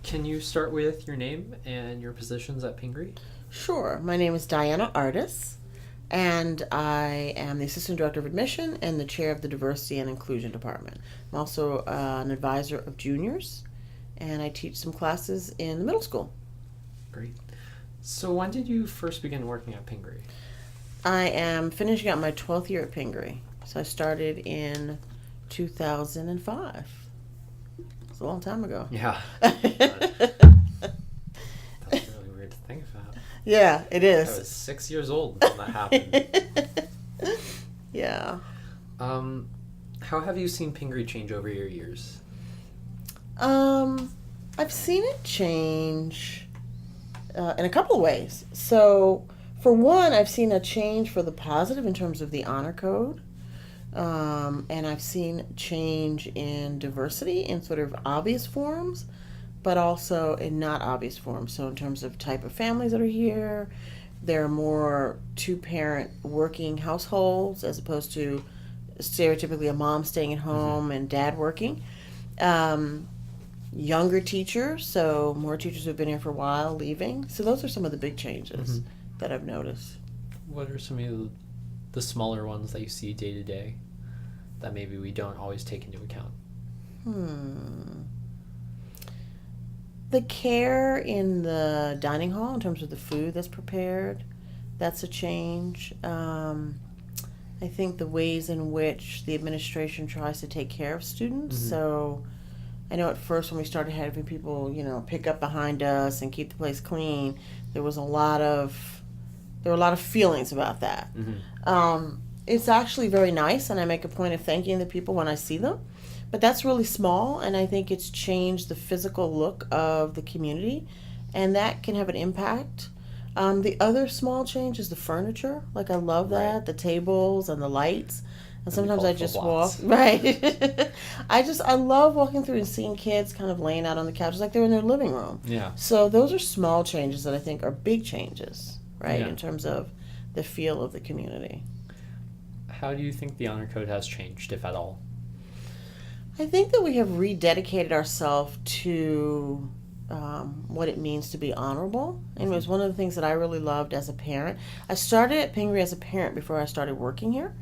Can you start with your name and your positions at Pingree? Sure. My name is Diana Artis, and I am the Assistant Director of Admission and the Chair of the Diversity and Inclusion Department. I'm also an advisor of juniors, and I teach some classes in the middle school. Great. So when did you first begin working at Pingree? I am finishing up my 12th year at Pingree. So I started in 2005. It's a long time ago. Yeah. That's really weird to think about. Yeah, it I is. was 6 years old when that happened. Yeah. How have you seen Pingree change over your years? I've seen it change in a couple of ways. So, for one, I've seen a change for the positive in terms of the honor code. And I've seen change in diversity in sort of obvious forms, but also in not obvious forms. So, in terms of type of families that are here, there are more two-parent working households as opposed to stereotypically a mom staying at home and dad working. Um, Younger teachers, so more teachers who've been here for a while leaving. So those are some of the big changes that I've noticed. What are some of the smaller ones that you see day to day that maybe we don't always take into account? The care in the dining hall in terms of the food that's prepared, that's a change. I think the ways in which the administration tries to take care of students. So I know at first when we started having people, pick up behind us and keep the place clean, there was a lot of feelings about that. It's actually very nice, and I make a point of thanking the people when I see them. But that's really small, and I think it's changed the physical look of the community, and that can have an impact. The other small change is the furniture. Like, I love that, the tables and the lights. And sometimes I just walk, right? I love walking through and seeing kids kind of laying out on the couches like they're in their living room. Yeah. So those are small changes that I think are big changes, right? Yeah. In terms of the feel of the community. How do you think the honor code has changed, if at all? I think that we have rededicated ourselves to what it means to be honorable. And it was one of the things that I really loved as a parent. I started at Pingree as a parent before I started working here.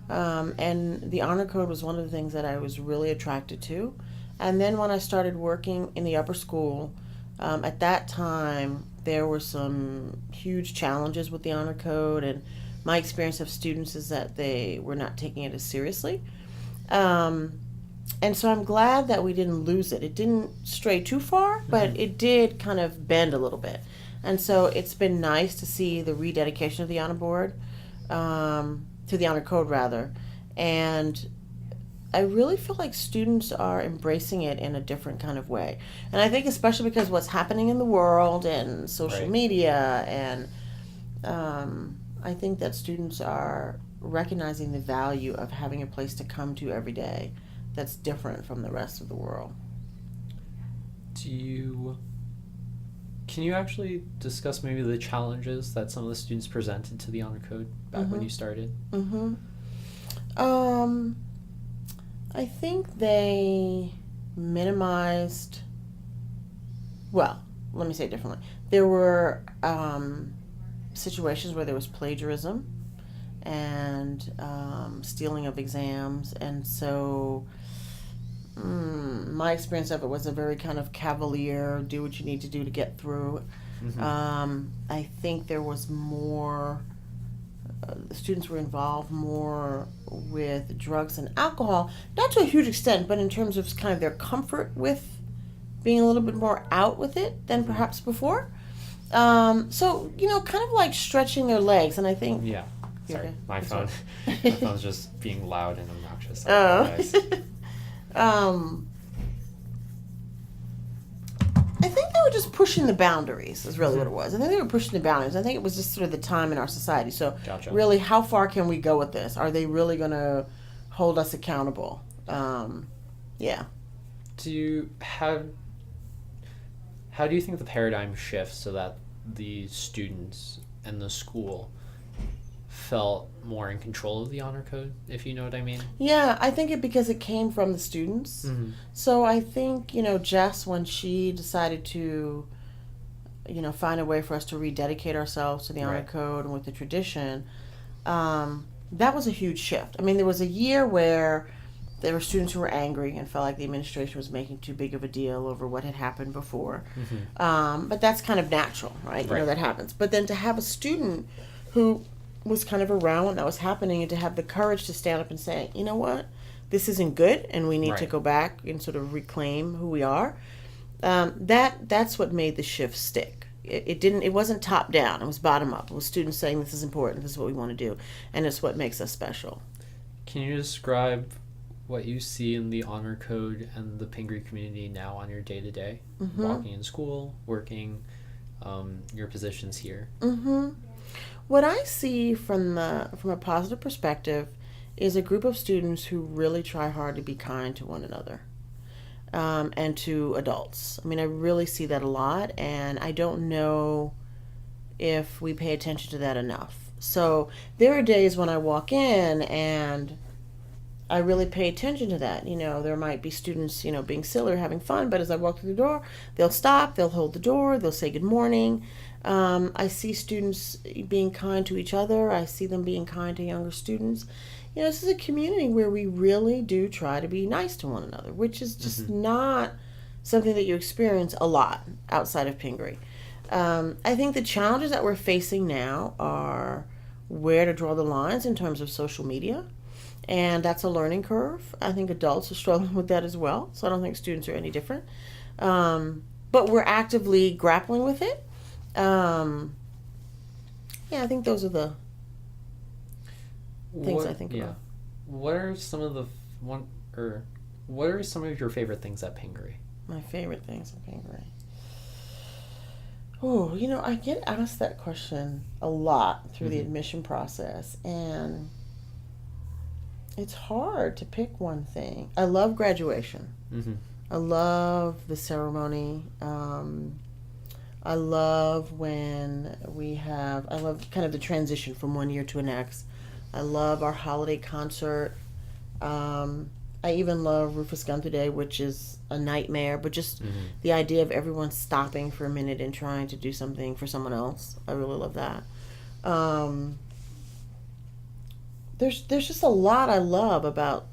And the honor code was one of the things that I was really attracted to. And then when I started working in the upper school, at that time, there were some huge challenges with the honor code. And my experience of students is that they were not taking it as seriously. And so I'm glad that we didn't lose it. It didn't stray too far, but it did kind of bend a little bit. And so it's been nice to see the rededication of the honor board, to the honor code rather. And I really feel like students are embracing it in a different kind of way. And I think especially because what's happening in the world and social media, and I think that students are recognizing the value of having a place to come to every day that's different from the rest of the world. Can you actually discuss maybe the challenges that some of the students presented to the honor code back when you started? I think they minimized, well, let me say it differently. There were situations where there was plagiarism and stealing of exams, and so my experience of it was a very kind of cavalier, do what you need to do to get through. I think there was more, the students were involved more with drugs and alcohol, not to a huge extent, but in terms of kind of their comfort with being a little bit more out with it than perhaps before. So, kind of like stretching their legs, and I think... Yeah. Sorry, okay? my phone. Right. My phone's just being loud and obnoxious. I Oh. apologize. I think they were just pushing the boundaries is really what it was. I think they were pushing the boundaries. I think it was just sort of the time in our society. So Gotcha. really, how far can we go with this? Are they really going to hold us accountable? Yeah. How do you think the paradigm shifts so that the students and the school felt more in control of the honor code, if you know what I mean. Yeah, I think because it came from the students. Mm-hmm. So I think, Jess, when she decided to, find a way for us to rededicate ourselves to the honor Right. code and with the tradition, that was a huge shift. I mean, there was a year where there were students who were angry and felt like the administration was making too big of a deal over what had happened before. Mm-hmm. But that's kind of natural, right? Right. That happens. But then to have a student who was kind of around when that was happening and to have the courage to stand up and say, you know what, this isn't good and we need to Right. go back and sort of reclaim who we are. That's what made the shift stick. It wasn't top down. It was bottom up. It was students saying this is important. This is what we want to do, and it's what makes us special. Can you describe what you see in the honor code and the Pingree community now on your day-to-day, walking in school, working, your positions here? What I see from a positive perspective is a group of students who really try hard to be kind to one another. And to adults. I mean, I really see that a lot, and I don't know if we pay attention to that enough. So there are days when I walk in and I really pay attention to that. There might be students, being silly or having fun, but as I walk through the door, they'll stop, they'll hold the door, they'll say good morning. I see students being kind to each other. I see them being kind to younger students. This is a community where we really do try to be nice to one another, which is just not something that you experience a lot outside of Pingree. I think the challenges that we're facing now are where to draw the lines in terms of social media, and that's a learning curve. I think adults are struggling with that as well, so I don't think students are any different. But we're actively grappling with it. I think those are the things I think about. What are some of what are some of your favorite things at Pingree? My favorite things at Pingree. Oh, I get asked that question a lot through the admission process, and it's hard to pick one thing. I love graduation. I love the ceremony. I love when I love kind of the transition from one year to the next. I love our holiday concert. I even love Rufus Gunther Day, which is a nightmare, but just the idea of everyone stopping for a minute and trying to do something for someone else. I really love that. There's just a lot I love about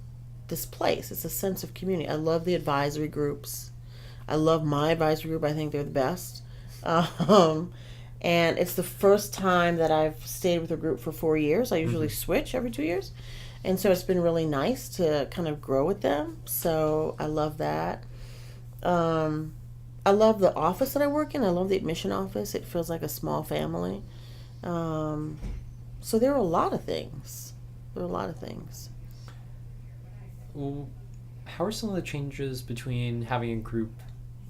this place. It's a sense of community. I love the advisory groups. I love my advisory group. I think they're the best. And it's the first time that I've stayed with a group for 4 years. I usually switch every 2 years. And so it's been really nice to kind of grow with them. So I love that. I love the office that I work in. I love the admission office. It feels like a small family. So there are a lot of things. Well, how are some of the changes between having a group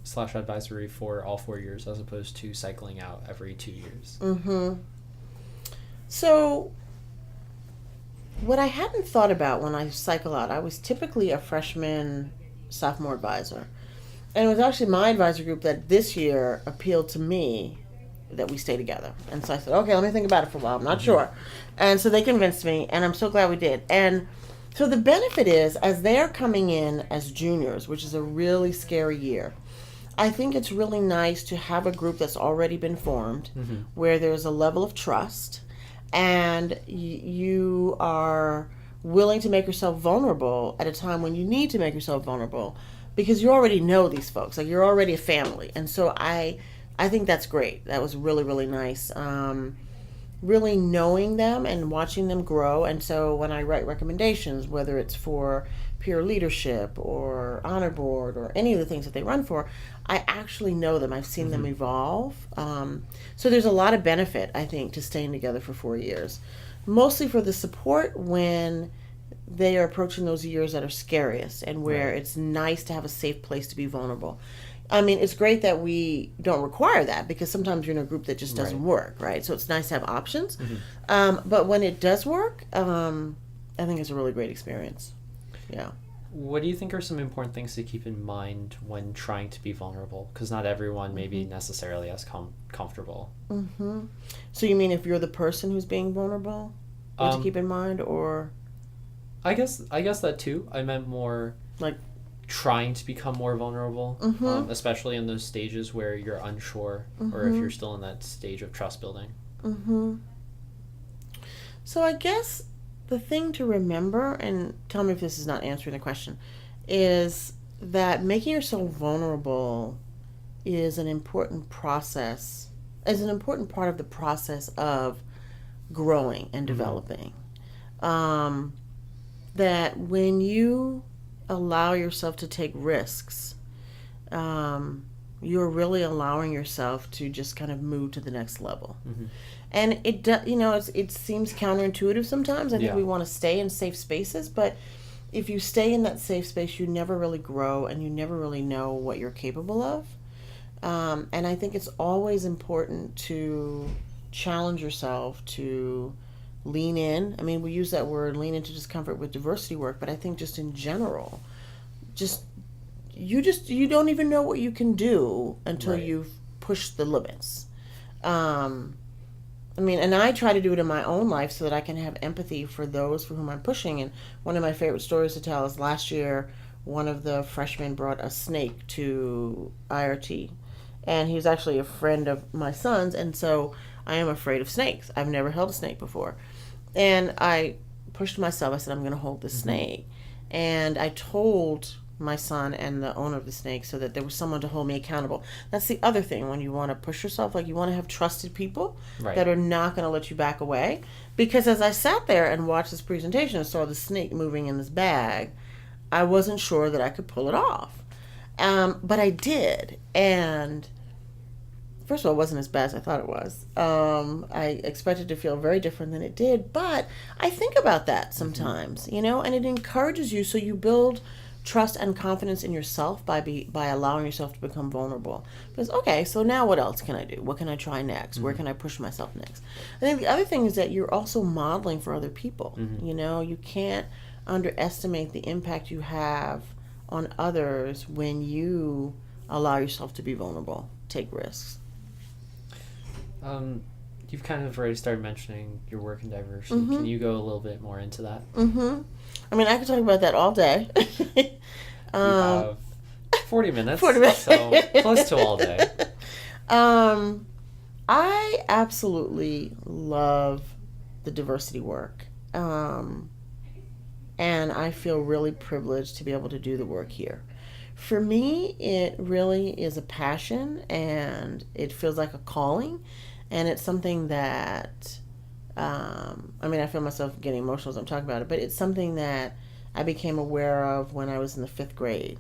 / advisory for all 4 years as opposed to cycling out every 2 years? So what I hadn't thought about when I cycle out, I was typically a freshman, sophomore advisor. And it was actually my advisory group that this year appealed to me that we stay together. And so I said, okay, let me think about it for a while. I'm not sure. And so they convinced me, and I'm so glad we did. And so the benefit is, as they're coming in as juniors, which is a really scary year, I think it's really nice to have a group that's already been formed, where there's a level of trust, and you are willing to make yourself vulnerable at a time when you need to make yourself vulnerable, because you already know these folks, like you're already a family. And so I think that's great. That was really, really nice. Really knowing them and watching them grow. And so when I write recommendations, whether it's for peer leadership or honor board or any of the things that they run for, I actually know them. I've seen them evolve. So there's a lot of benefit, I think, to staying together for 4 years. Mostly for the support when they are approaching those years that are scariest and where it's nice to have a safe place to be vulnerable. I mean, it's great that we don't require that, because sometimes you're in a group that just doesn't work, right? So it's nice to have options. But when it does work, I think it's a really great experience. Yeah. What do you think are some important things to keep in mind when trying to be vulnerable? Because not everyone may be necessarily as comfortable. So you mean if you're the person who's being vulnerable? what to keep in mind, or I guess that too. I meant more like trying to become more vulnerable, especially in those stages where you're unsure, or if you're still in that stage of trust building. So I guess the thing to remember, and tell me if this is not answering the question, is that making yourself vulnerable is an important process, is an important part of the process of growing and developing. That when you allow yourself to take risks, you're really allowing yourself to just kind of move to the next level. And it seems counterintuitive sometimes. I think we want to stay in safe spaces, but if you stay in that safe space, you never really grow and you never really know what you're capable of. And I think it's always important to challenge yourself, to lean in. I mean, we use that word, lean into discomfort with diversity work, but I think just in general, you don't even know what you can do until you've pushed the limits. I mean, and I try to do it in my own life so that I can have empathy for those for whom I'm pushing. And one of my favorite stories to tell is last year, one of the freshmen brought a snake to IRT. And he was actually a friend of my son's. And so I am afraid of snakes. I've never held a snake before. And I pushed myself. I said, I'm going to hold this snake. And I told my son and the owner of the snake so that there was someone to hold me accountable. That's the other thing when you want to push yourself, like you want to have trusted people that are not going to let you back away. Because as I sat there and watched this presentation and saw the snake moving in this bag, I wasn't sure that I could pull it off. But I did. And first of all, it wasn't as bad as I thought it was. I expected to feel very different than it did. But I think about that sometimes, and it encourages you, so you build trust and confidence in yourself by allowing yourself to become vulnerable. Because, okay, so now what else can I do? What can I try next? Where can I push myself next? I think the other thing is that you're also modeling for other people. You can't underestimate the impact you have on others when you allow yourself to be vulnerable, take risks. You've kind of already started mentioning your work in diversity. Can you go a little bit more into that? I mean, I could talk about that all day. We have 40 minutes, 40 minutes. So close to all day. I absolutely love the diversity work. And I feel really privileged to be able to do the work here. For me, it really is a passion, and it feels like a calling. And it's something that, I feel myself getting emotional as I'm talking about it, but it's something that I became aware of when I was in the 5th grade.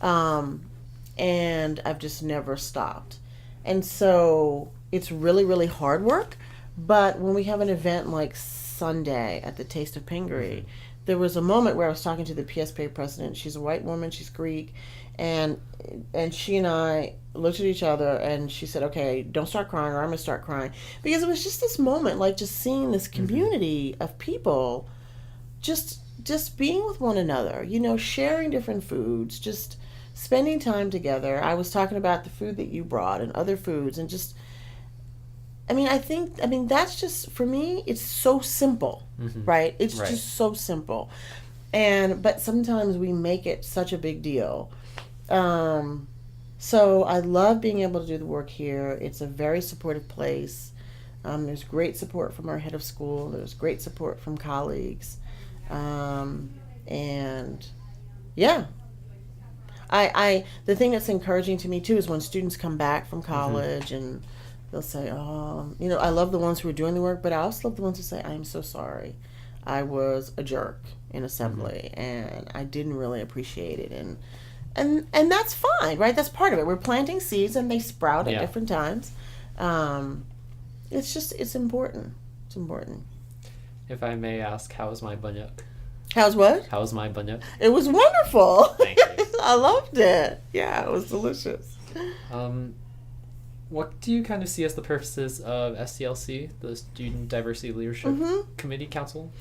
And I've just never stopped. And so it's really, really hard work. But when we have an event like Sunday at the Taste of Pingree, there was a moment where I was talking to the PSPA president. She's a white woman, she's Greek, and she and I looked at each other, and she said, okay, don't start crying or I'm going to start crying. Because it was just this moment, like just seeing this community of people just being with one another, sharing different foods, just spending time together. I was talking about the food that you brought and other foods, and just, that's just, for me, it's so simple, right? It's just so simple. But sometimes we make it such a big deal. So I love being able to do the work here. It's a very supportive place. There's great support from our head of school. There's great support from colleagues. And yeah, the thing that's encouraging to me too is when students come back from college and they'll say, I love the ones who are doing the work, but I also love the ones who say, I'm so sorry. I was a jerk in assembly and I didn't really appreciate it. And that's fine, right? That's part of it. We're planting seeds and they sprout at different times. It's important. It's important. If I may ask, how was my bunyuk? How's what? How was my bunyuk? It was wonderful. Thank you. I loved it. Yeah, it was delicious. What do you kind of see as the purposes of SDLC, the Student Diversity Leadership Committee Council?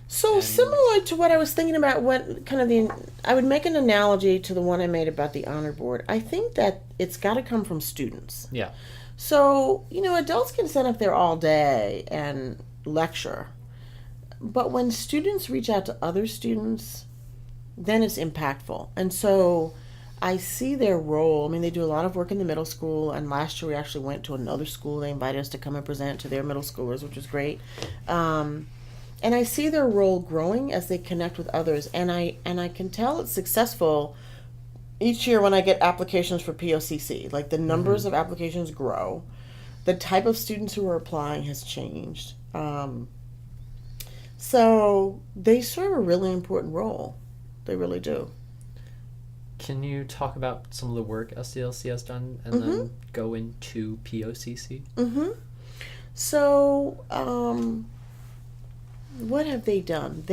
So similar to what I was thinking about, I would make an analogy to the one I made about the honor board. I think that it's got to come from students. Yeah. So, adults can sit up there all day and lecture, but when students reach out to other students, then it's impactful. And so I see their role. I mean, they do a lot of work in the middle school, and last year we actually went to another school. They invited us to come and present to their middle schoolers, which was great. And I see their role growing as they connect with others, and I can tell it's successful each year when I get applications for POCC. Like, the numbers of applications grow, the type of students who are applying has changed. So they serve a really important role. They really do. Can you talk about some of the work SDLC has done and then go into POCC? So, what have they done?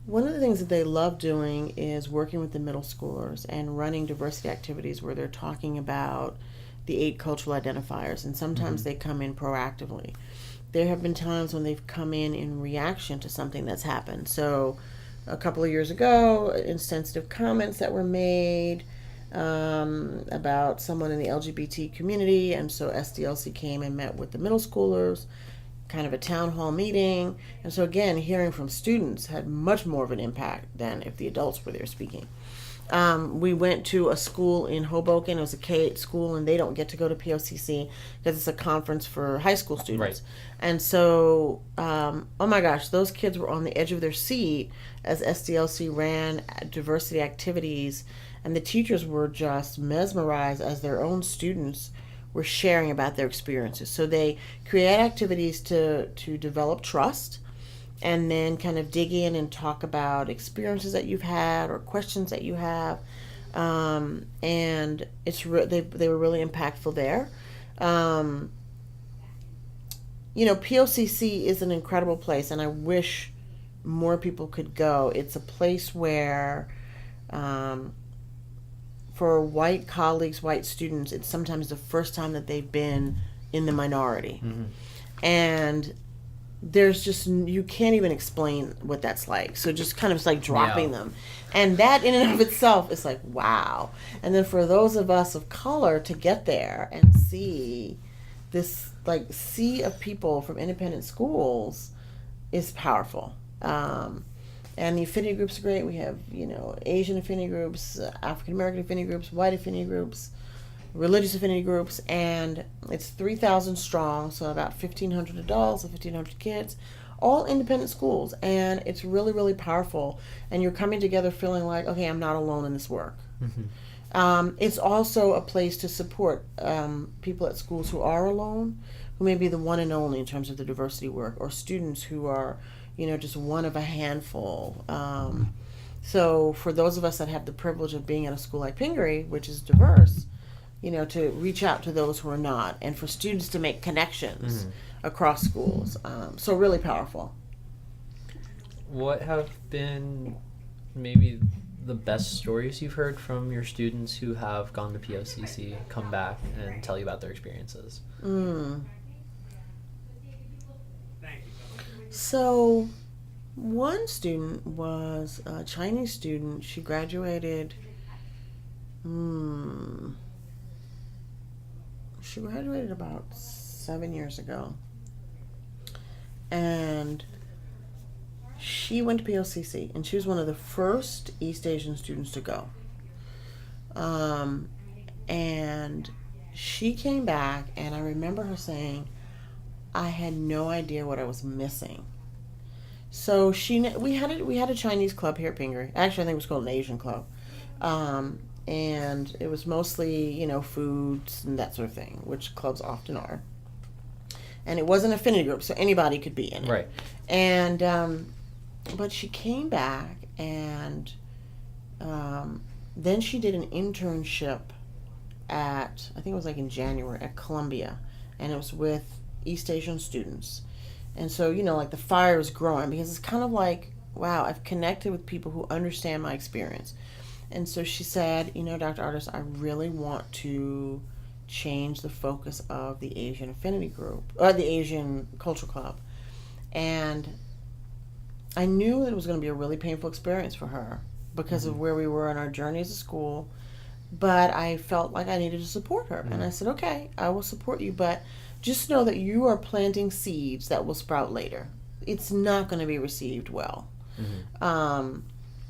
One of the things that they love doing is working with the middle schoolers and running diversity activities where they're talking about the 8 cultural identifiers, and sometimes they come in proactively. There have been times when they've come in reaction to something that's happened. So a couple of years ago, insensitive comments that were made about someone in the LGBT community, and so SDLC came and met with the middle schoolers, kind of a town hall meeting. And so again, hearing from students had much more of an impact than if the adults were there speaking. We went to a school in Hoboken. It was a K-8 school, and they don't get to go to POCC because it's a conference for high school students. Right. And so, oh my gosh, those kids were on the edge of their seat as SDLC ran diversity activities, and the teachers were just mesmerized as their own students were sharing about their experiences. So they create activities to develop trust, and then kind of dig in and talk about experiences that you've had or questions that you have. And they were really impactful there. POCC is an incredible place, and I wish more people could go. It's a place where, for white colleagues, white students, it's sometimes the first time that they've been in the minority. And there's just, you can't even explain what that's like. So just kind of like dropping them. And that in and of itself is like, wow. And then for those of us of color to get there and see this like sea of people from independent schools is powerful. And the affinity groups are great. We have, Asian affinity groups, African American affinity groups, white affinity groups, religious affinity groups, and it's 3,000 strong, so about 1,500 adults and 1,500 kids, all independent schools, and it's really, really powerful, and you're coming together feeling like, okay, I'm not alone in this work. It's also a place to support people at schools who are alone, who may be the one and only in terms of the diversity work, or students who are, just one of a handful. So for those of us that have the privilege of being at a school like Pingree, which is diverse, to reach out to those who are not, and for students to make connections across schools. So really powerful. What have been maybe the best stories you've heard from your students who have gone to POCC, come back, and tell you about their experiences? So one student was a Chinese student. She graduated about 7 years ago, and she went to POCC, and she was one of the first East Asian students to go. And she came back, and I remember her saying, I had no idea what I was missing. So we had a Chinese club here at Pingree. Actually, I think it was called an Asian club. And it was mostly, foods and that sort of thing, which clubs often are. And it was an affinity group, so anybody could be in it. Right. And, but she came back, and then she did an internship at, I think it was like in January, at Columbia. And it was with East Asian students. And so, like the fire is growing, because it's kind of like, wow, I've connected with people who understand my experience. And so she said, Dr. Artis, I really want to change the focus of the Asian affinity group, or the Asian cultural club. And I knew that it was going to be a really painful experience for her because of where we were in our journey as a school. But I felt like I needed to support her. And I said, okay, I will support you, but just know that you are planting seeds that will sprout later. it's not going to be received well. Mm-hmm.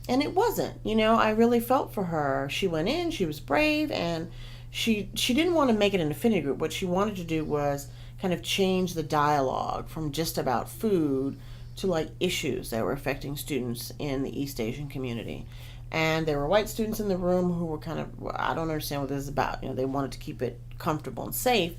And it wasn't. I really felt for her. She went in, she was brave, and she didn't want to make it an affinity group. What she wanted to do was kind of change the dialogue from just about food to like issues that were affecting students in the East Asian community. And there were white students in the room who were kind of, well, I don't understand what this is about. They wanted to keep it comfortable and safe.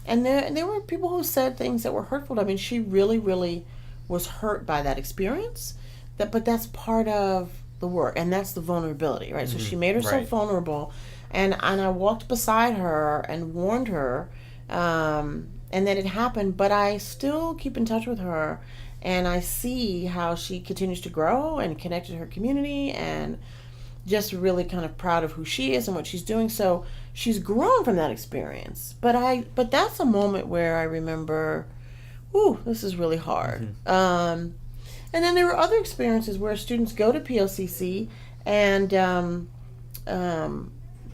And there were people who said things that were hurtful to her. I mean, she really, really was hurt by that experience. But that's part of the work, and that's the vulnerability, right? So she made herself vulnerable, and I walked beside her and warned her, and then it happened. But I still keep in touch with her, and I see how she continues to grow and connect to her community, and just really kind of proud of who she is and what she's doing. So she's grown from that experience. But that's a moment where I remember, ooh, this is really hard. And then there were other experiences where students go to PLCC, and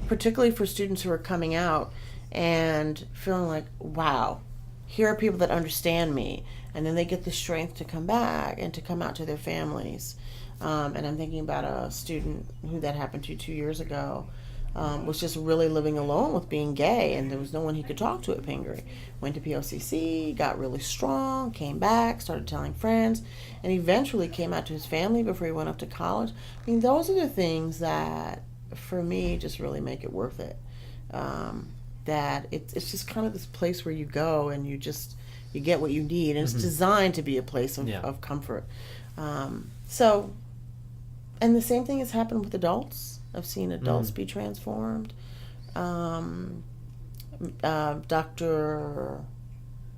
particularly for students who are coming out and feeling like, wow, here are people that understand me. And then they get the strength to come back and to come out to their families. And I'm thinking about a student who that happened to 2 years ago. Was just really living alone with being gay, and there was no one he could talk to at Pingree. Went to PLCC, got really strong, came back, started telling friends, and eventually came out to his family before he went up to college. I mean, those are the things that, for me, just really make it worth it. That it's just kind of this place where you go and you get what you need, and it's designed to be a place of comfort. So, and the same thing has happened with adults. I've seen adults be transformed. Dr.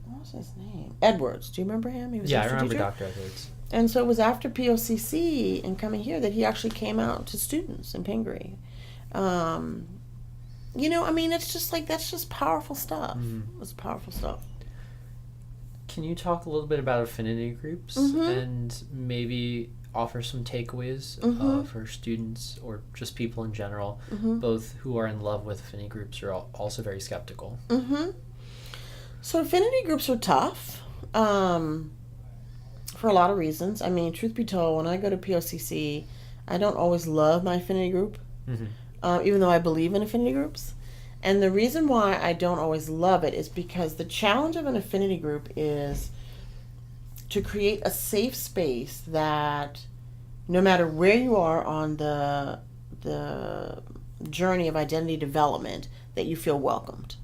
What was his name? Edwards. Do you remember him? He was I a remember teacher. Dr. Edwards. And so it was after POCC and coming here that he actually came out to students in Pingree. I mean, it's just like, that's just powerful stuff. It's powerful stuff. Can you talk a little bit about affinity groups and maybe offer some takeaways for students or just people in general, both who are in love with affinity groups or also very skeptical? So affinity groups are tough for a lot of reasons. I mean, truth be told, when I go to POCC, I don't always love my affinity group, even though I believe in affinity groups. And the reason why I don't always love it is because the challenge of an affinity group is to create a safe space that no matter where you are on the journey of identity development, that you feel welcomed.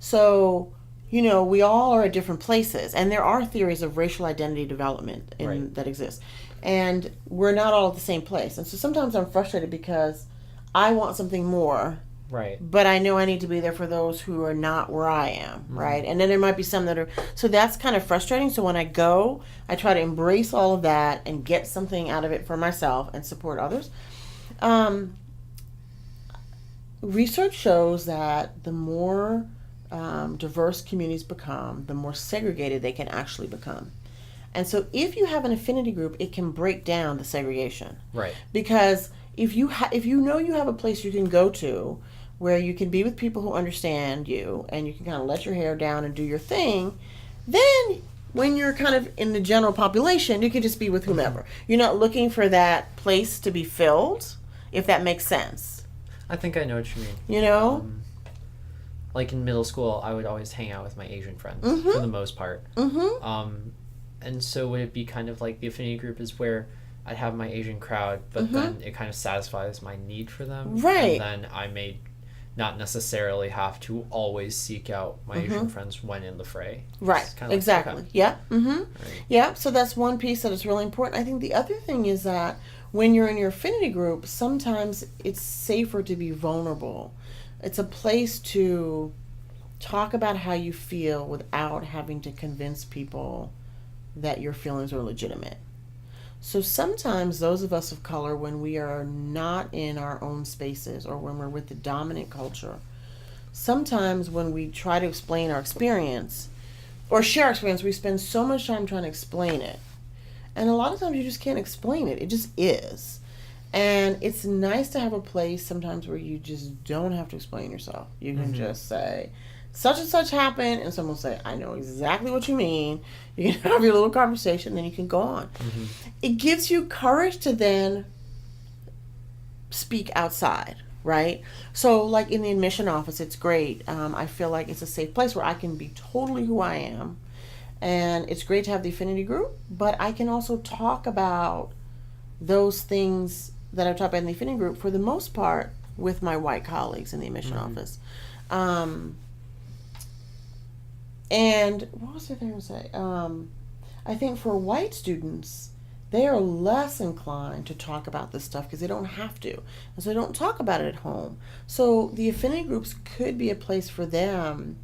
So, we all are at different places, and there are theories of racial identity development that exist. And we're not all at the same place. And so sometimes I'm frustrated because I want something more. Right. But I know I need to be there for those who are not where I am, right? And then there might be some that are... So that's kind of frustrating. So when I go, I try to embrace all of that and get something out of it for myself and support others. Research shows that the more diverse communities become, the more segregated they can actually become. And so if you have an affinity group, it can break down the segregation. Right. Because if you know you have a place you can go to where you can be with people who understand you and you can kind of let your hair down and do your thing, then when you're kind of in the general population, you can just be with whomever. You're not looking for that place to be filled, if that makes sense. I think I know what you mean. Like in middle school, I would always hang out with my Asian friends for the most part. And so would it be kind of like the affinity group is where I'd have my Asian crowd, but then it kind of satisfies my need for them. Right. And then I may not necessarily have to always seek out my Asian friends when in the fray. Right. Exactly. Like, okay. Yeah. Right. Yeah. So that's one piece that is really important. I think the other thing is that when you're in your affinity group, sometimes it's safer to be vulnerable. It's a place to talk about how you feel without having to convince people that your feelings are legitimate. So sometimes those of us of color, when we are not in our own spaces or when we're with the dominant culture, sometimes when we try to explain our experience or share our experience, we spend so much time trying to explain it. And a lot of times you just can't explain it. It just is. And it's nice to have a place sometimes where you just don't have to explain yourself. You can just say, such and such happened, and someone will say, I know exactly what you mean. You can have your little conversation, then you can go on. Mm-hmm. It gives you courage to then speak outside, right? So, like in the admission office, it's great. I feel like it's a safe place where I can be totally who I am. And it's great to have the affinity group, but I can also talk about those things that I've talked about in the affinity group for the most part with my white colleagues in the admission office. And what was the other thing I was going to say? I think for white students, they are less inclined to talk about this stuff because they don't have to. And so they don't talk about it at home. So the affinity groups could be a place for them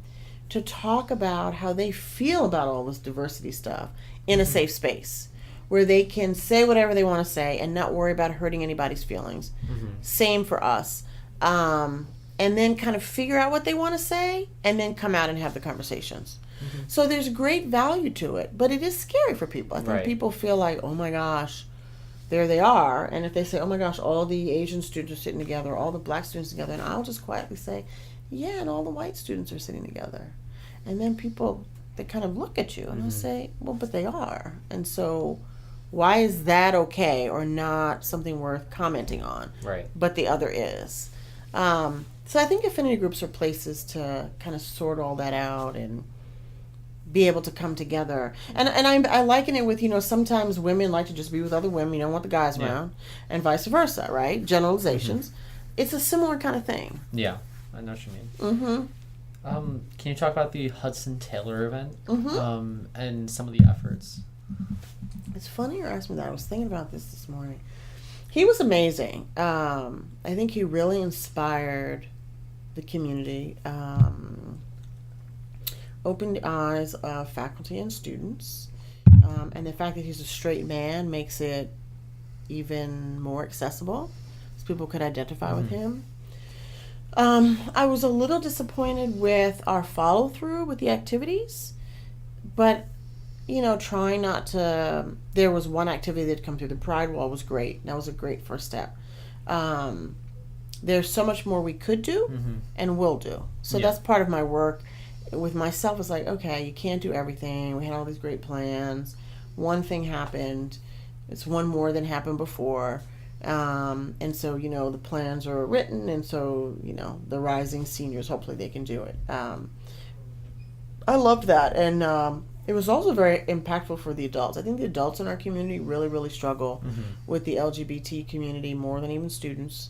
to talk about how they feel about all this diversity stuff in a safe space where they can say whatever they want to say and not worry about hurting anybody's feelings. Same for us. And then kind of figure out what they want to say and then come out and have the conversations. So there's great value to it, but it is scary for people. I think people feel like, oh my gosh, there they are. And if they say, oh my gosh, all the Asian students are sitting together, all the black students together, and I'll just quietly say, yeah, and all the white students are sitting together. And then people, they kind of look at you and they'll say, well, but they are. And so why is that okay or not something worth commenting on? Right. But the other is. So I think affinity groups are places to kind of sort all that out and be able to come together. And I liken it with, sometimes women like to just be with other women. You don't want the guys around. And vice versa, right? Generalizations. It's a similar kind of thing. Yeah, I know what you mean. Can you talk about the Hudson Taylor event and some of the efforts? It's funny you asked me that. I was thinking about this morning. He was amazing. I think he really inspired the community, opened the eyes of faculty and students, and the fact that he's a straight man makes it even more accessible, so people could identify with him. I was a little disappointed with our follow-through with the activities, but trying not to. There was one activity that had come through. The Pride Wall was great. That was a great first step. There's so much more we could do and will do. So that's part of my work with myself. Is like, okay, you can't do everything. We had all these great plans. One thing happened. It's one more than happened before. And so, the plans are written. And so, the rising seniors, hopefully they can do it. I loved that. And it was also very impactful for the adults. I think the adults in our community really, really struggle with the LGBT community more than even students.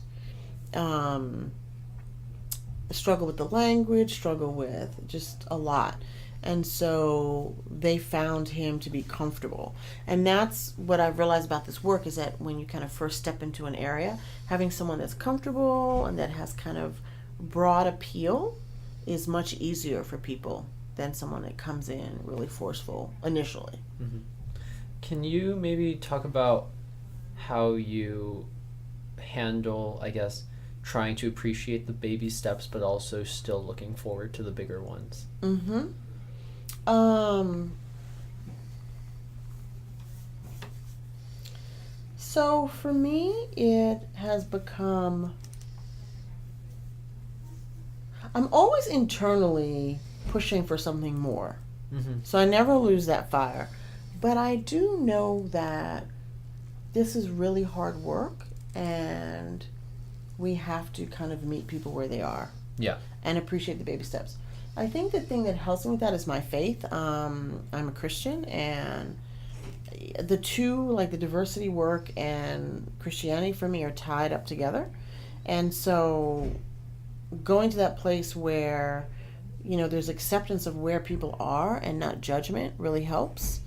Struggle with the language, struggle with just a lot. And so they found him to be comfortable. And that's what I've realized about this work is that when you kind of first step into an area, having someone that's comfortable and that has kind of broad appeal is much easier for people than someone that comes in really forceful initially. Can you maybe talk about how you handle, I guess, trying to appreciate the baby steps but also still looking forward to the bigger ones? So for me, it has become, I'm always internally pushing for something more. So I never lose that fire. But I do know that this is really hard work and we have to kind of meet people where they are. Yeah. And appreciate the baby steps. I think the thing that helps me with that is my faith. I'm a Christian, and the two, like the diversity work and Christianity for me, are tied up together. And so going to that place where, there's acceptance of where people are and not judgment really helps.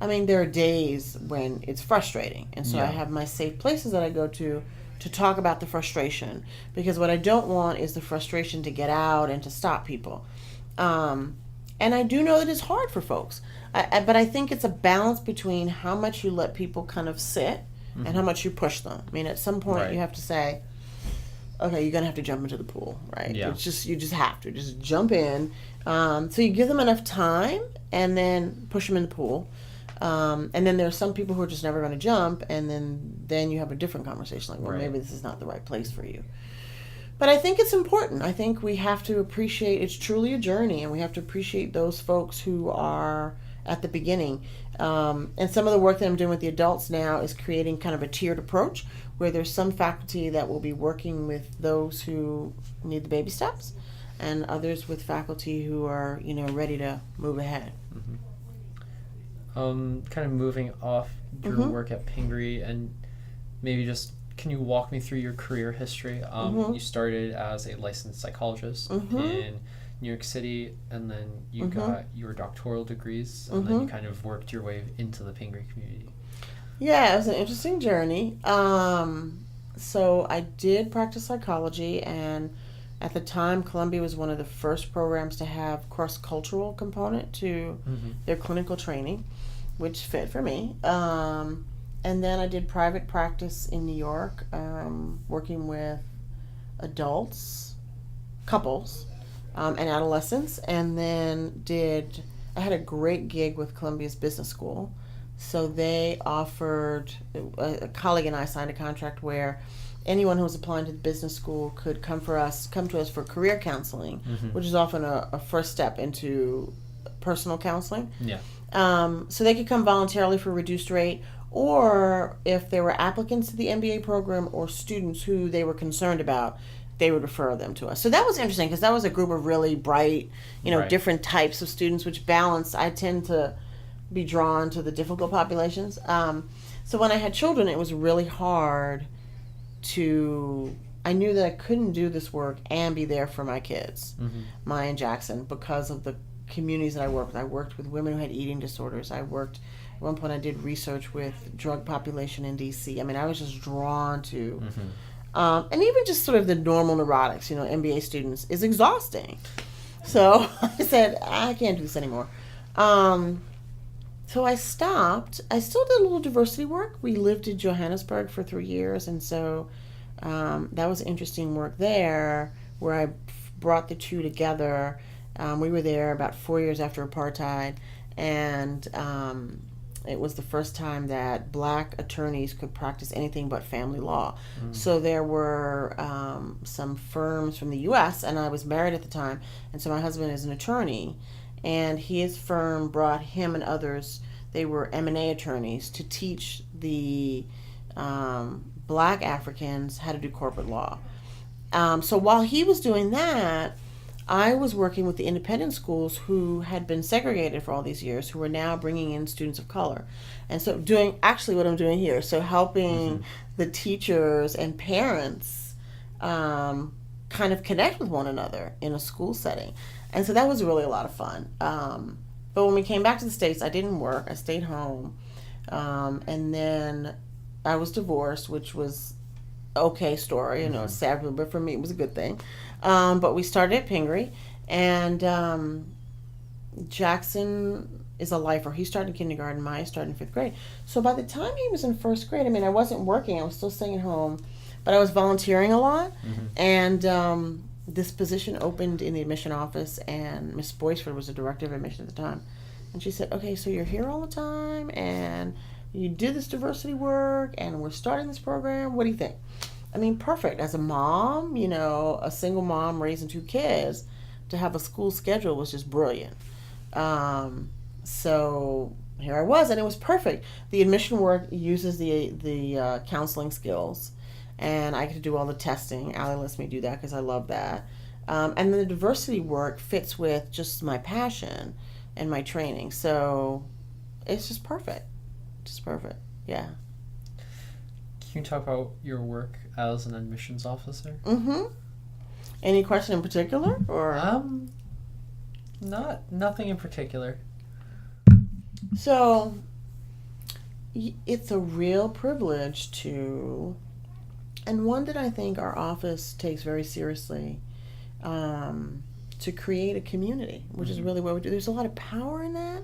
I mean, there are days when it's frustrating. And so I have my safe places that I go to talk about the frustration, because what I don't want is the frustration to get out and to stop people. And I do know that it's hard for folks, but I think it's a balance between how much you let people kind of sit and how much you push them. I mean, at some point you have to say, okay, you're gonna have to jump into the pool, right? Yeah. It's just, you just have to just jump in. So you give them enough time and then push them in the pool. And then there are some people who are just never going to jump, and then you have a different conversation, like, well, maybe this is not the right place for you. But I think it's important. I think we have to appreciate it's truly a journey, and we have to appreciate those folks who are at the beginning. And some of the work that I'm doing with the adults now is creating kind of a tiered approach where there's some faculty that will be working with those who need the baby steps and others with faculty who are, ready to move ahead. Kind of moving off your Mhm. work at Pingree, and maybe just can you walk me through your career history? You started as a licensed psychologist in New York City, and then you got your doctoral degrees, and then you kind of worked your way into the Pingree community. Yeah, it was an interesting journey. So I did practice psychology, and at the time, Columbia was one of the first programs to have cross-cultural component to their clinical training, which fit for me. And then I did private practice in New York, working with adults, couples, and adolescents. And then I had a great gig with Columbia's Business School. So they offered, a colleague and I signed a contract where anyone who was applying to the business school could come to us for career counseling, which is often a first step into personal counseling. Yeah. So they could come voluntarily for a reduced rate, or if there were applicants to the MBA program or students who they were concerned about, they would refer them to us. So that was interesting because that was a group of really bright, Right. different types of students, which balanced. I tend to be drawn to the difficult populations. So when I had children, it was really hard I knew that I couldn't do this work and be there for my kids, Maya and Jackson, because of the communities that I worked with. I worked with women who had eating disorders. At one point I did research with drug population in DC. I mean, I was just drawn to, and even just sort of the normal neurotics, MBA students, is exhausting. So I said, I can't do this anymore. So I stopped. I still did a little diversity work. We lived in Johannesburg for 3 years, and so that was interesting work there, where I brought the two together. We were there about 4 years after apartheid, and it was the first time that black attorneys could practice anything but family law. So there were some firms from the U.S., and I was married at the time, and so my husband is an attorney, and his firm brought him and others, they were M&A attorneys, to teach the black Africans how to do corporate law. So while he was doing that, I was working with the independent schools who had been segregated for all these years, who were now bringing in students of color. And so doing actually what I'm doing here, so helping the teachers and parents kind of connect with one another in a school setting. And so that was really a lot of fun. But when we came back to the States, I didn't work. I stayed home. And then I was divorced, which was okay story, sad, but for me it was a good thing. But we started at Pingree, and Jackson is a lifer. He started in kindergarten, Maya started in 5th grade. So by the time he was in 1st grade, I wasn't working. I was still staying at home, but I was volunteering a lot. And this position opened in the admission office, and Miss Boyceford was the director of admission at the time. And she said, okay, so you're here all the time, and you did this diversity work, and we're starting this program. What do you think? Perfect. As a mom, a single mom raising 2 kids, to have a school schedule was just brilliant. So here I was, and it was perfect. The admission work uses the counseling skills, and I get to do all the testing. Allie lets me do that because I love that. And then the diversity work fits with just my passion and my training. So it's just perfect. Just perfect. Yeah. Can you talk about your work as an admissions officer? Any question in particular, or? Nothing in particular. So it's a real privilege and one that I think our office takes very seriously, to create a community, which is really what we do. There's a lot of power in that.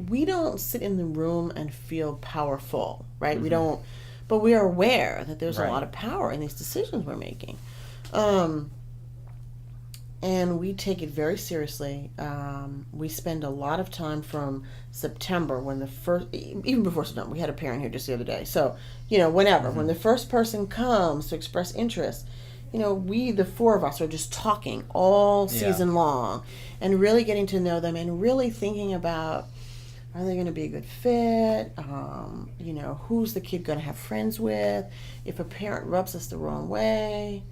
We don't sit in the room and feel powerful, right? We don't, but we are aware that there's a lot of power in these decisions we're making. and we take it very seriously. We spend a lot of time from September when the first, even before September, we had a parent here just the other day. So, whenever, when the first person comes to express interest, we, the four of us, are just talking all season long and really getting to know them and really thinking about, are they going to be a good fit? Who's the kid going to have friends with? If a parent rubs us the wrong way,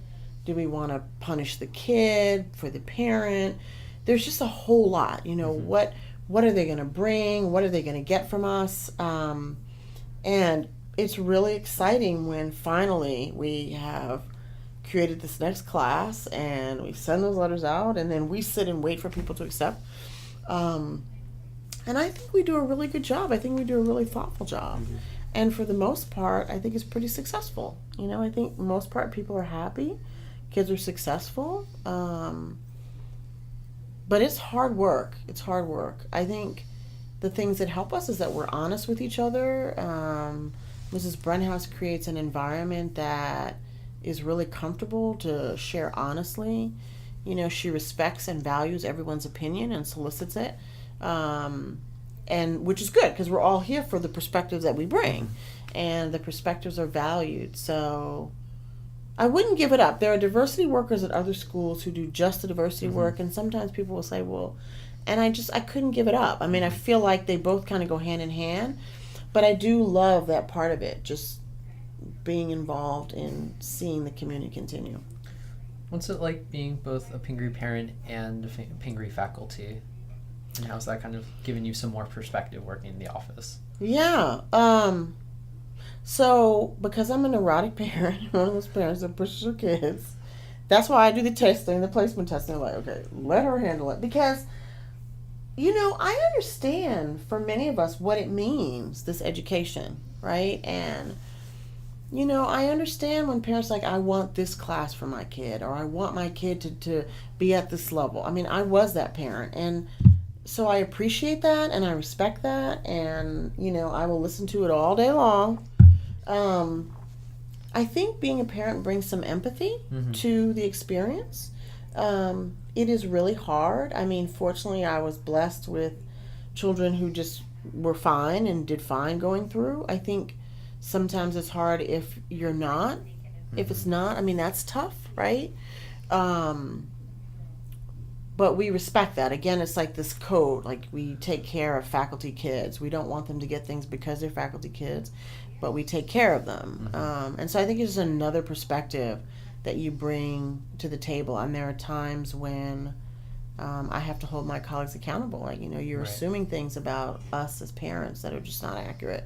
do we want to punish the kid for the parent? There's just a whole lot. What are they going to bring? What are they going to get from us? And it's really exciting when finally we have created this next class and we send those letters out, and then we sit and wait for people to accept. And I think we do a really good job. I think we do a really thoughtful job. And for the most part, I think it's pretty successful. I think most part people are happy. Kids are successful. But it's hard work. It's hard work. I think the things that help us is that we're honest with each other. Mrs. Brenthouse creates an environment that is really comfortable to share honestly. She respects and values everyone's opinion and solicits it. And which is good because we're all here for the perspectives that we bring, and the perspectives are valued. So I wouldn't give it up. There are diversity workers at other schools who do just the diversity work, and sometimes people will say, well, and I couldn't give it up. I mean, I feel like they both kind of go hand in hand, but I do love that part of it, just being involved in seeing the community continue. What's it like being both a Pingree parent and a Pingree faculty? And how's that kind of given you some more perspective working in the office? Yeah. So, because I'm a neurotic parent, one of those parents that pushes her kids, that's why I do the testing, the placement testing. I'm like, okay, let her handle it. Because, I understand for many of us what it means, this education, right? And, I understand when parents are like, I want this class for my kid, or I want my kid to be at this level. I mean, I was that parent. And so I appreciate that and I respect that. And, I will listen to it all day long. I think being a parent brings some empathy to the experience. It is really hard. I mean, fortunately, I was blessed with children who just were fine and did fine going through. I think sometimes it's hard if you're not. If it's not, I mean, that's tough, right? But we respect that. Again, it's like this code. Like, we take care of faculty kids. We don't want them to get things because they're faculty kids, but we take care of them. And so I think it's just another perspective that you bring to the table. And there are times when I have to hold my colleagues accountable. Like, you're assuming things about us as parents that are just not accurate.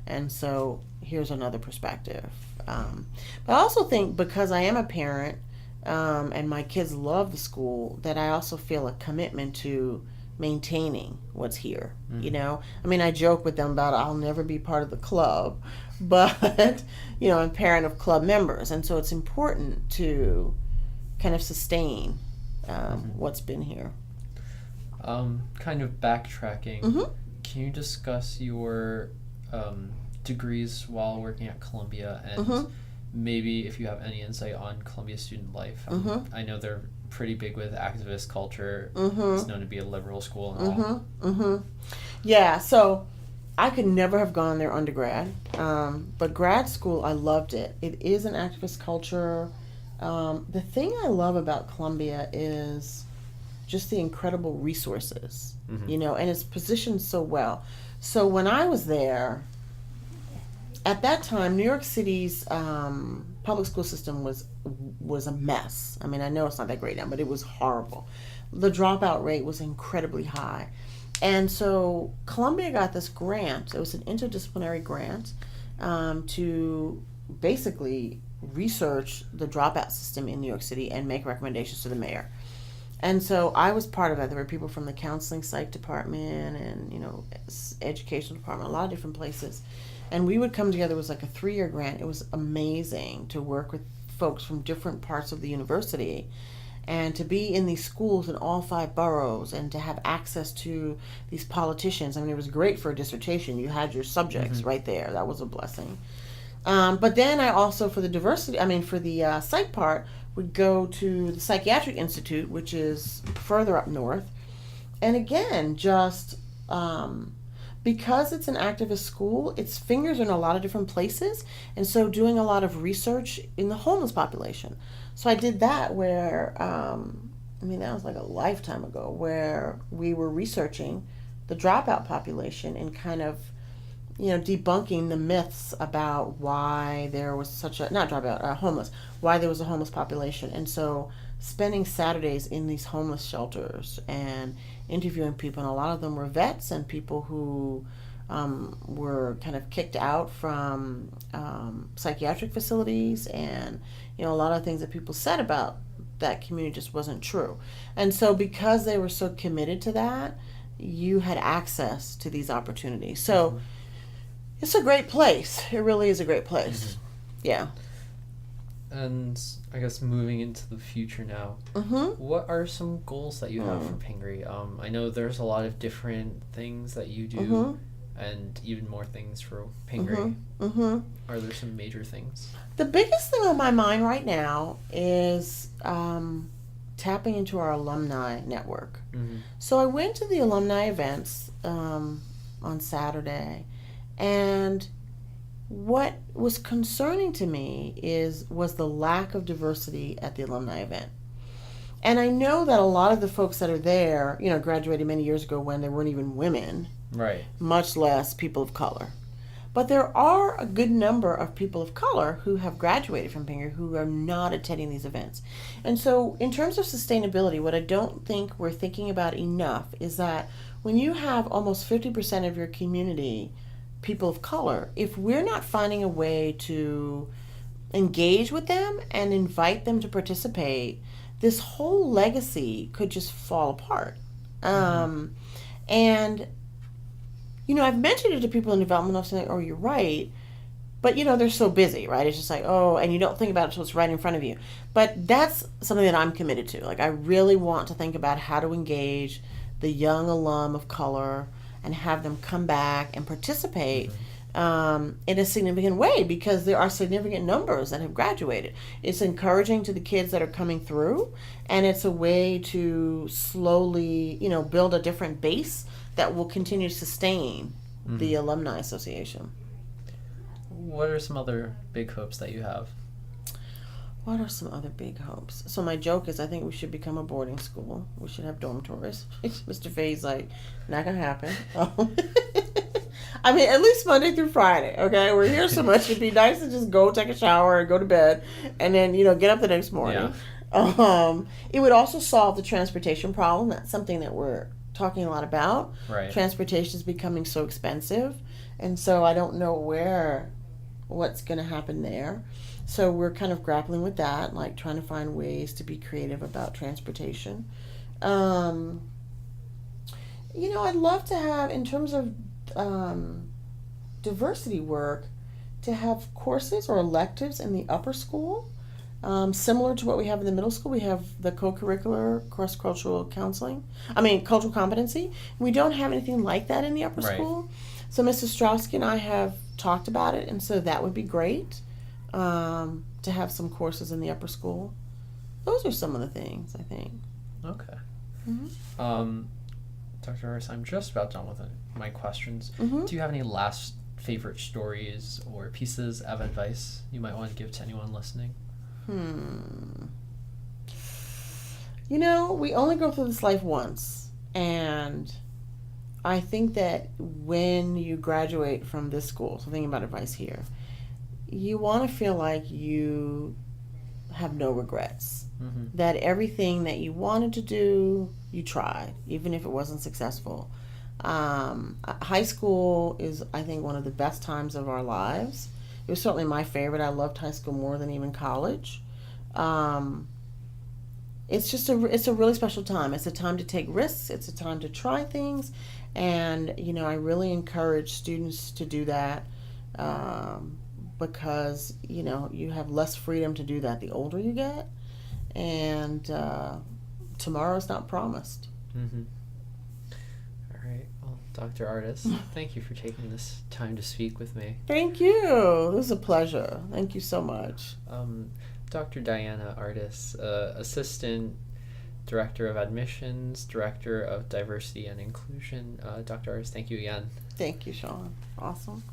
And so here's another perspective. But I also think because I am a parent, and my kids love the school, that I also feel a commitment to maintaining what's here. I mean, I joke with them about I'll never be part of the club, but I'm a parent of club members, and so it's important to kind of sustain what's been here. Kind of backtracking, can you discuss your degrees while working at Columbia, and maybe if you have any insight on Columbia student life? I know they're pretty big with activist culture. It's known to be a liberal school and all. Yeah, so I could never have gone there undergrad, but grad school, I loved it. It is an activist culture. The thing I love about Columbia is just the incredible resources, and it's positioned so well. So when I was there, at that time, New York City's public school system was a mess. I mean, I know it's not that great now, but it was horrible. The dropout rate was incredibly high. And so Columbia got this grant. It was an interdisciplinary grant to basically research the dropout system in New York City and make recommendations to the mayor. And so I was part of that. There were people from the counseling psych department and, education department, a lot of different places. And we would come together. It was like a 3-year grant. It was amazing to work with folks from different parts of the university and to be in these schools in all 5 boroughs and to have access to these politicians. I mean, it was great for a dissertation. You had your subjects right there. That was a blessing. But then I also, for the diversity, for the psych part, We go to the Psychiatric Institute, which is further up north. And again, just because it's an activist school, its fingers are in a lot of different places. And so doing a lot of research in the homeless population. So I did that where, that was like a lifetime ago, where we were researching the dropout population and kind of, debunking the myths about why there was such a, not dropout, homeless, why there was a homeless population. And so spending Saturdays in these homeless shelters and interviewing people, and a lot of them were vets and people who were kind of kicked out from psychiatric facilities, and a lot of things that people said about that community just wasn't true. And so because they were so committed to that, you had access to these opportunities. So it's a great place. It really is a great place. Yeah. And I guess moving into the future now, what are some goals that you have for Pingree? I know there's a lot of different things that you do, and even more things for Pingree. Are there some major things? The biggest thing on my mind right now is tapping into our alumni network. So I went to the alumni events on Saturday, and what was concerning to me was the lack of diversity at the alumni event. And I know that a lot of the folks that are there, graduated many years ago when there weren't even women, right? Much less people of color. But there are a good number of people of color who have graduated from Pingree who are not attending these events. And so in terms of sustainability, what I don't think we're thinking about enough is that when you have almost 50% of your community people of color, if we're not finding a way to engage with them and invite them to participate, this whole legacy could just fall apart. And I've mentioned it to people in development office, saying, "Oh, you're right," but they're so busy, right? It's just like, oh, and you don't think about it until it's right in front of you. But that's something that I'm committed to. Like, I really want to think about how to engage the young alum of color and have them come back and participate in a significant way, because there are significant numbers that have graduated. It's encouraging to the kids that are coming through, and it's a way to slowly, build a different base that will continue to sustain the Alumni Association. What are some other big hopes that you have? What are some other big hopes? So my joke is I think we should become a boarding school. We should have dormitories. Mr. Faye's like, not going to happen. At least Monday through Friday, okay? We're here so much. It'd be nice to just go take a shower and go to bed and then, get up the next morning. Yeah. It would also solve the transportation problem. That's something that we're talking a lot about. Right. Transportation is becoming so expensive. And so I don't know what's going to happen there. So we're kind of grappling with that, like trying to find ways to be creative about transportation. I'd love to have, in terms of diversity work, to have courses or electives in the upper school, similar to what we have in the middle school. We have the co-curricular cross-cultural cultural competency. We don't have anything like that in the upper school. So Mrs. Strowski and I have talked about it, and so that would be great. To have some courses in the upper school. Those are some of the things, I think. Okay. Mm-hmm. Dr. Artis, I'm just about done with my questions. Mm-hmm. Do you have any last favorite stories or pieces of advice you might want to give to anyone listening? We only go through this life once, and I think that when you graduate from this school, so thinking about advice here, you want to feel like you have no regrets. That everything that you wanted to do, you tried, even if it wasn't successful. High school is, I think, one of the best times of our lives. It was certainly my favorite. I loved high school more than even college. It's a really special time. It's a time to take risks. It's a time to try things. And, I really encourage students to do that. Because you have less freedom to do that the older you get, and tomorrow's not promised. All right. Well, Dr. Artis, thank you for taking this time to speak with me. Thank you. It was a pleasure. Thank you so much. Dr. Dr. Diana Artis, Assistant Director of Admissions, Director of Diversity and Inclusion. Dr. Artis, thank you again. Thank you, Sean. Awesome.